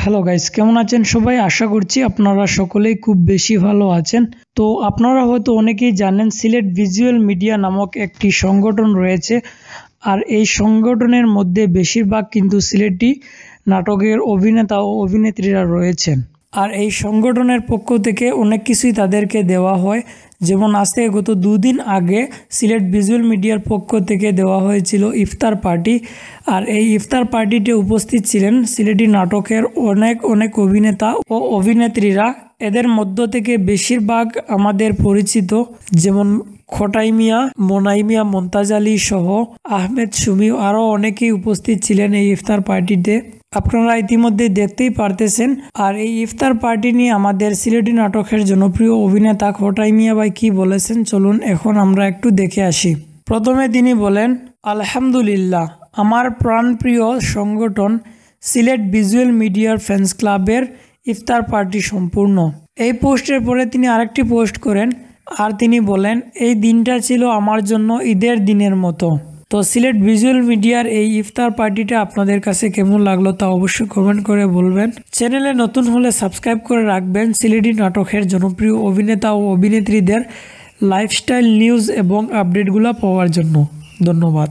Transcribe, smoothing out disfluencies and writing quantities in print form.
Hello guys, কেমন আছেন সবাই? আশা করছি আপনারা সকলেই খুব বেশি ভালো আছেন। তো আপনারা হয়তো অনেকেই জানেন সিলেট ভিজুয়াল মিডিয়া নামক একটি সংগঠন রয়েছে। আর এই সংগঠনের মধ্যে বেশিরভাগ কিন্তু সিলেটি নাটকের অভিনেতা ও অভিনেত্রীরা রয়েছেন। আর এই সংগঠনের পক্ষ থেকে অনেক কিছুই তাদেরকে দেওয়া হয়। যেমন আজকে গত দুদিন আগে সিলেট ভিজুয়াল মিডিয়ার পক্ষ থেকে দেওয়া হয়েছিল ইফতার পার্টি। আর এই ইফতার পার্টিতে উপস্থিত ছিলেন সিলেটি নাটকের অনেক অভিনেতা ও অভিনেত্রীরা। এদের মধ্য থেকে বেশিরভাগ আমাদের পরিচিত, যেমন খোটাই মিয়া, মোনাই মিয়া, মমতাজ আলী সহ আহমেদ সুমি আরও অনেকেই উপস্থিত ছিলেন এই ইফতার পার্টিতে। আপনারা ইতিমধ্যে দেখতেই পারতেছেন। আর এই ইফতার পার্টি নিয়ে আমাদের সিলেটি নাটকের জনপ্রিয় অভিনেতা খোটাই মিয়া ভাই কি বলেছেন, চলুন এখন আমরা একটু দেখে আসি। প্রথমে তিনি বলেন, আলহামদুলিল্লাহ, আমার প্রাণপ্রিয় সংগঠন সিলেট ভিজুয়াল মিডিয়ার ফ্যান্স ক্লাবের ইফতার পার্টি সম্পূর্ণ। এই পোস্টের পরে তিনি আরেকটি পোস্ট করেন আর তিনি বলেন, এই দিনটা ছিল আমার জন্য ঈদের দিনের মতো। তো সিলেট ভিজুয়াল মিডিয়ার এই ইফতার পার্টিটা আপনাদের কাছে কেমন লাগলো তা অবশ্যই কমেন্ট করে বলবেন। চ্যানেলে নতুন হলে সাবস্ক্রাইব করে রাখবেন সিলেটি নাটকের জনপ্রিয় অভিনেতা ও অভিনেত্রীদের লাইফস্টাইল নিউজ এবং আপডেটগুলো পাওয়ার জন্য। ধন্যবাদ।